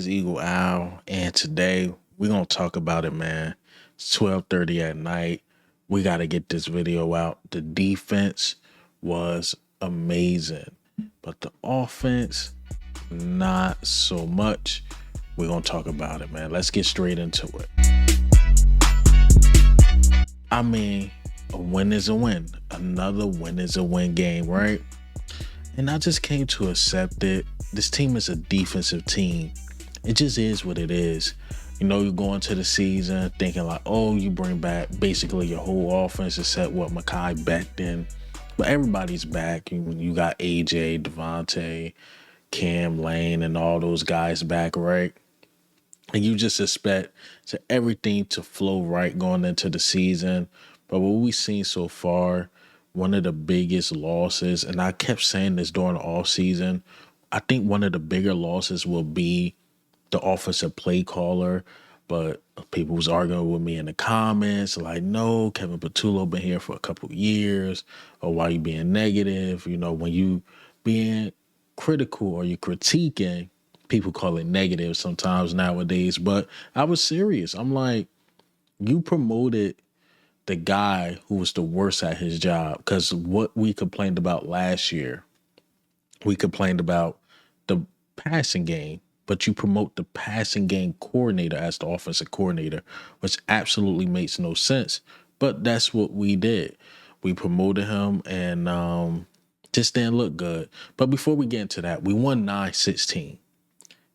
It's Eagle Owl, and today we're gonna talk about it, man. It's 12:30 at night. We gotta get this video out. The defense was amazing, but the offense, not so much. We're gonna talk about it, man. Let's get straight into it. I mean, a win is a win. Another win is a win game, right? And I just came to accept it. This team is a defensive team. It just is what it is. You know, you go into the season thinking like, oh, you bring back basically your whole offense except what Makai Becton. But everybody's back. You got AJ, Devontae, Cam Lane, and all those guys back, right? And you just expect everything to flow right going into the season. But what we've seen so far, one of the biggest losses, and I kept saying this during the off season, I think one of the bigger losses will be the offensive play caller. But people was arguing with me in the comments, like, no, Kevin Patullo been here for a couple of years, or why you being negative? You know, when you being critical or you critiquing, people call it negative sometimes nowadays. But I was serious. I'm like, you promoted the guy who was the worst at his job. Because what we complained about last year, we complained about the passing game, but you promote the passing game coordinator as the offensive coordinator, which absolutely makes no sense. But that's what we did. We promoted him and just didn't look good. But before we get into that, we won 9-16.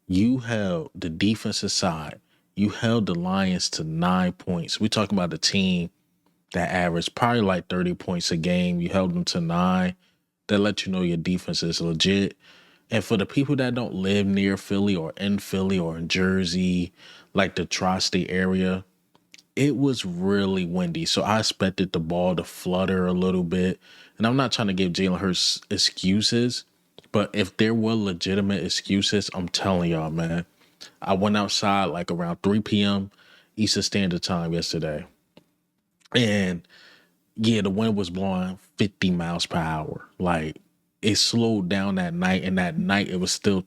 You held the defensive side. You held the Lions to 9 points. We're talking about a team that averaged probably like 30 points a game. You held them to 9. That let you know your defense is legit. And for the people that don't live near Philly or in Philly or in Jersey, like the tri-state area, it was really windy. So I expected the ball to flutter a little bit. And I'm not trying to give Jalen Hurts excuses, but if there were legitimate excuses, I'm telling y'all, man, I went outside like around 3 p.m. Eastern Standard Time yesterday. And yeah, the wind was blowing 50 miles per hour. Like, it slowed down that night, and that night it was still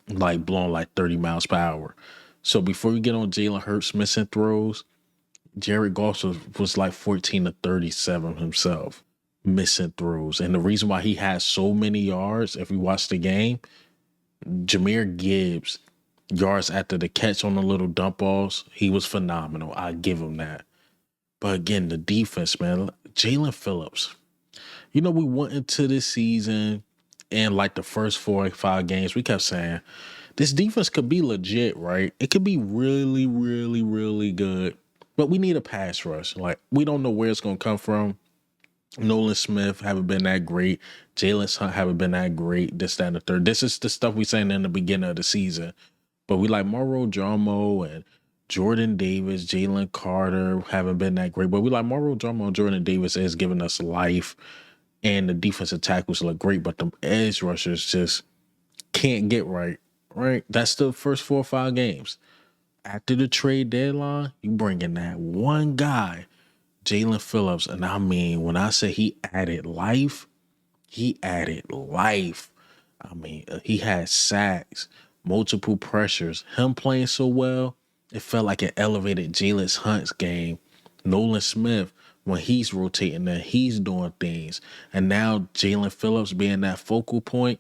like blowing like 30 miles per hour. So before you get on Jalen Hurts missing throws, Jared Goff was like 14 to 37 himself, missing throws. And the reason why he had so many yards, if you watch the game, Jahmyr Gibbs, yards after the catch on the little dump balls, he was phenomenal. I give him that. But again, the defense, man, Jalen Phillips. You know, we went into this season and like the first 4 or 5 games, we kept saying this defense could be legit, right? It could be really, really, really good. But we need a pass rush. Like, we don't know where it's going to come from. Nolan Smith haven't been that great. Jalen Hunt haven't been that great. This, that, and the third. This is the stuff we saying in the beginning of the season. But we like Mauro Jomo and Jordan Davis, Jalen Carter haven't been that great. But we like Mauro Jomo and Jordan Davis is giving us life. And the defensive tackles look great, but the edge rushers just can't get right. Right? That's the first 4 or 5 games. After the trade deadline, you bring in that one guy, Jalen Phillips. And I mean, when I say he added life, he added life. I mean, he had sacks, multiple pressures. Him playing so well, it felt like it elevated Jalen Hunt's game. Nolan Smith, when he's rotating there, he's doing things. And now Jalen Phillips being that focal point,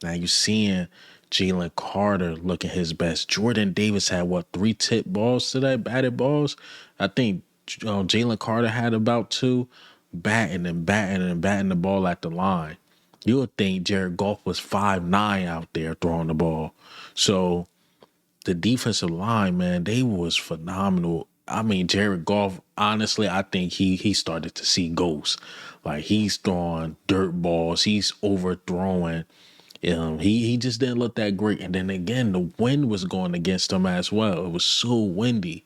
now you're seeing Jalen Carter looking his best. Jordan Davis had, what, 3 tip balls today, batted balls? I think Jalen Carter had about 2, batting and batting and batting the ball at the line. You would think Jared Goff was 5'9" out there throwing the ball. So the defensive line, man, they was phenomenal. I mean, Jared Goff, honestly, I think he started to see ghosts. Like, he's throwing dirt balls. He's overthrowing. He just didn't look that great. And then again, the wind was going against him as well. It was so windy.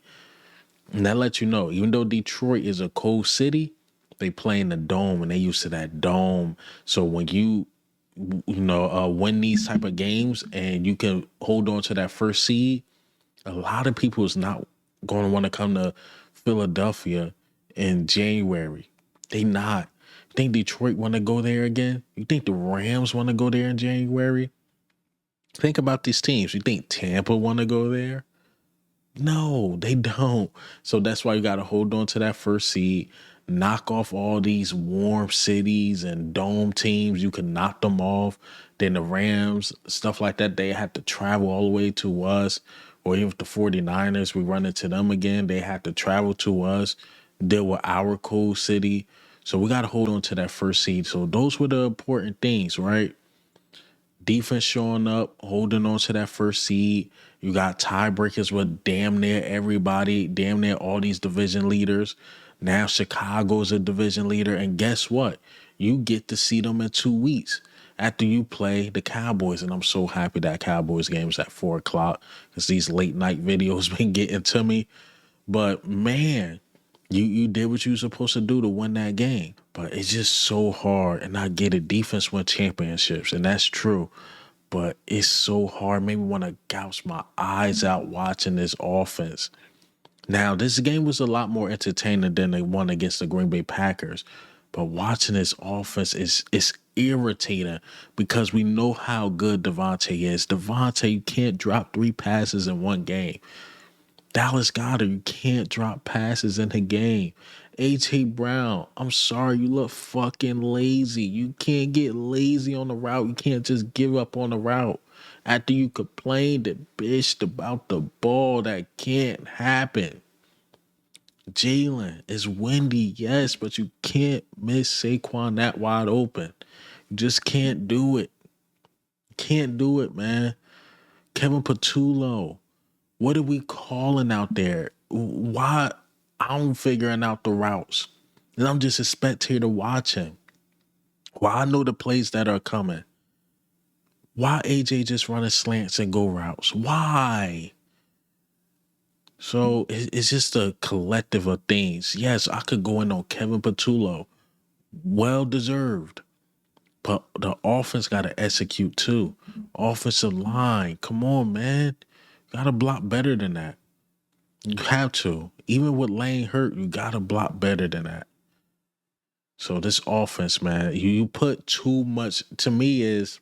And that lets you know, even though Detroit is a cold city, they play in the dome and they used to that dome. So when you win these type of games and you can hold on to that first seed, a lot of people is not going to want to come to Philadelphia in January. They not. You think Detroit want to go there again? You think the Rams want to go there in January? Think about these teams. You think Tampa want to go there? No, they don't. So that's why you got to hold on to that first seed, knock off all these warm cities and dome teams. You can knock them off. Then the Rams, stuff like that, they have to travel all the way to us. Or even if the 49ers, we run into them again, they have to travel to us, deal with our cool city. So we got to hold on to that first seed. So those were the important things, right? Defense showing up, holding on to that first seed. You got tiebreakers with damn near everybody, damn near all these division leaders. Now Chicago's a division leader. And guess what? You get to see them in 2 weeks after you play the Cowboys. And I'm so happy that Cowboys game is at 4 o'clock because these late night videos been getting to me. But man, you did what you were supposed to do to win that game. But it's just so hard. And I get it. Defense win championships. And that's true. But it's so hard. Maybe want to gouge my eyes out watching this offense. Now, this game was a lot more entertaining than the one against the Green Bay Packers. But watching this offense is irritating because we know how good Devontae is. Devontae, you can't drop 3 passes in one game. Dallas Goedert, you can't drop passes in the game. A.J. Brown, I'm sorry, you look fucking lazy. You can't get lazy on the route. You can't just give up on the route. After you complained and bitched about the ball, that can't happen. Jalen, it's windy, yes, but you can't miss Saquon that wide open. You just can't do it. Can't do it, man. Kevin Patullo, what are we calling out there? Why? I'm figuring out the routes. And I'm just a spectator watching. Why I know the plays that are coming. Why AJ just running slants and go routes? Why? So it's just a collective of things. Yes, I could go in on Kevin Patullo. Well deserved. But the offense got to execute too. Offensive line. Come on, man. Got to block better than that. You have to. Even with Lane hurt, you got to block better than that. So this offense, man, you put too much. To me, it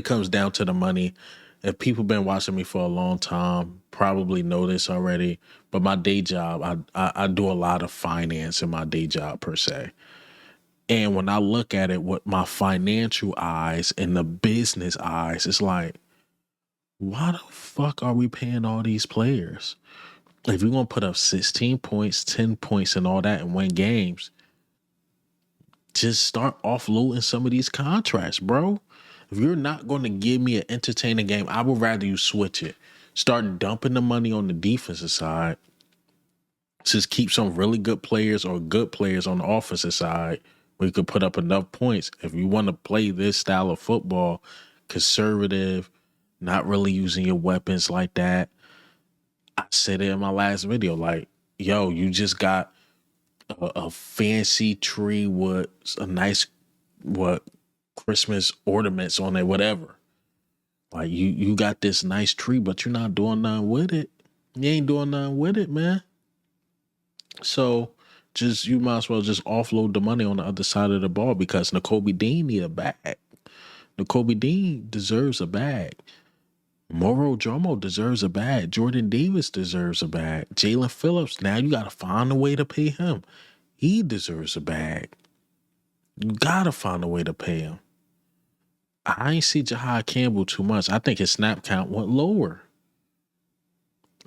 comes down to the money. If people been watching me for a long time, probably know this already. But my day job, I do a lot of finance in my day job per se. And when I look at it with my financial eyes and the business eyes, it's like, why the fuck are we paying all these players? If you're going to put up 16 points, 10 points, and all that and win games, just start offloading some of these contracts, bro. If you're not going to give me an entertaining game, I would rather you switch it. Start dumping the money on the defensive side. Just keep some really good players or good players on the offensive side where you could put up enough points. If you want to play this style of football, conservative, not really using your weapons like that. I said it in my last video, like, yo, you just got a fancy tree with a nice Christmas ornaments on it, whatever. Like you got this nice tree, but you're not doing nothing with it. You ain't doing nothing with it, man. So just you might as well just offload the money on the other side of the ball because Nakobe Dean need a bag. Nakobe Dean deserves a bag. Moro Jomo deserves a bag. Jordan Davis deserves a bag. Jalen Phillips, now you got to find a way to pay him. He deserves a bag. You got to find a way to pay him. I ain't see Jahai Campbell too much. I think his snap count went lower.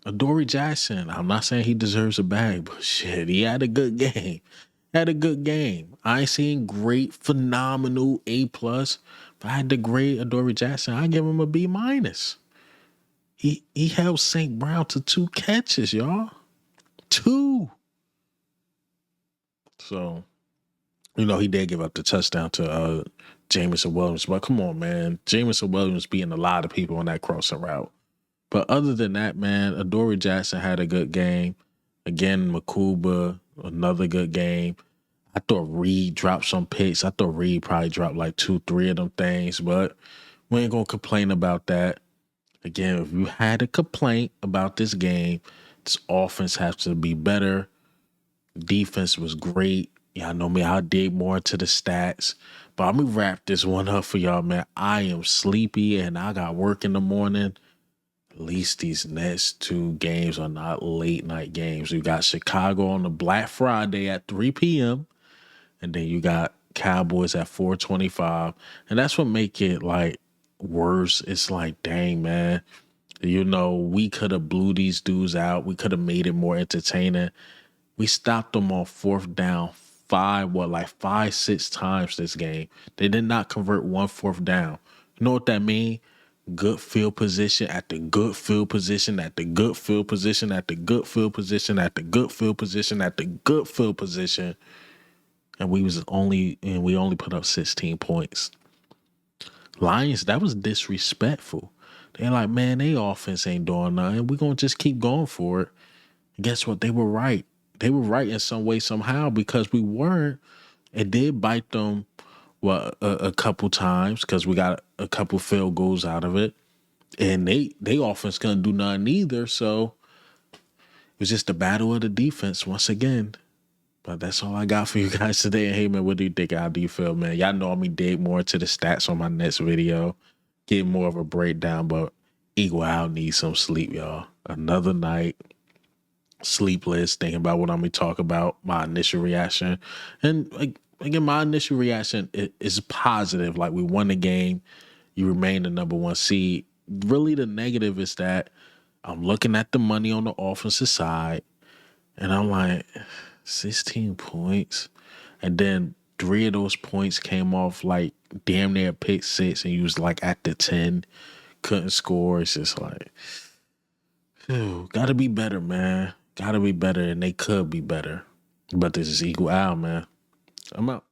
Adoree Jackson, I'm not saying he deserves a bag, but shit, he had a good game. Had a good game. I ain't seen great, phenomenal A+. If I had to grade Adoree Jackson, I'd give him a B-. He held St. Brown to 2 catches, y'all. 2. So, he did give up the touchdown to Jameson Williams. But come on, man. Jameson Williams beating a lot of people on that crossing route. But other than that, man, Adoree Jackson had a good game. Again, Makuba, another good game. I thought Reed dropped some picks. I thought Reed probably dropped like 2-3 of them things. But we ain't going to complain about that. Again, if you had a complaint about this game, this offense has to be better. Defense was great. Y'all know me, I'll dig more into the stats. But I'm gonna wrap this one up for y'all, man. I am sleepy and I got work in the morning. At least these next two games are not late night games. You got Chicago on the Black Friday at 3 p.m. and then you got Cowboys at 4:25. And that's what make it like worse. It's like, dang, man. We could have blew these dudes out. We could have made it more entertaining. We stopped them on fourth down five, 6 times this game. They did not convert one fourth down. You know what that mean? Good field position at the good field position at the good field position at the good field position at the good field position at the good field position. And we only put up 16 points. Lions, that was disrespectful. They're like, man, they offense ain't doing nothing. We're gonna just keep going for it. And guess what? They were right. They were right in some way, somehow, because we weren't. It did bite them a couple times because we got a couple field goals out of it. And they offense couldn't do nothing either. So it was just a battle of the defense once again. But that's all I got for you guys today. And hey, man, what do you think? How do you feel, man? Y'all know me dig more into the stats on my next video. Get more of a breakdown, but equal out need some sleep, y'all. Another night, sleepless, thinking about what I'm going to talk about, my initial reaction. And again, my initial reaction is positive. Like, we won the game. You remain the number one seed. Really, the negative is that I'm looking at the money on the offensive side, and I'm like, 16 points. And then 3 of those points came off like damn near pick six, and you was like at the 10, couldn't score. It's just like, gotta be better, man. Gotta be better, and they could be better. But this is equal out, man. I'm out.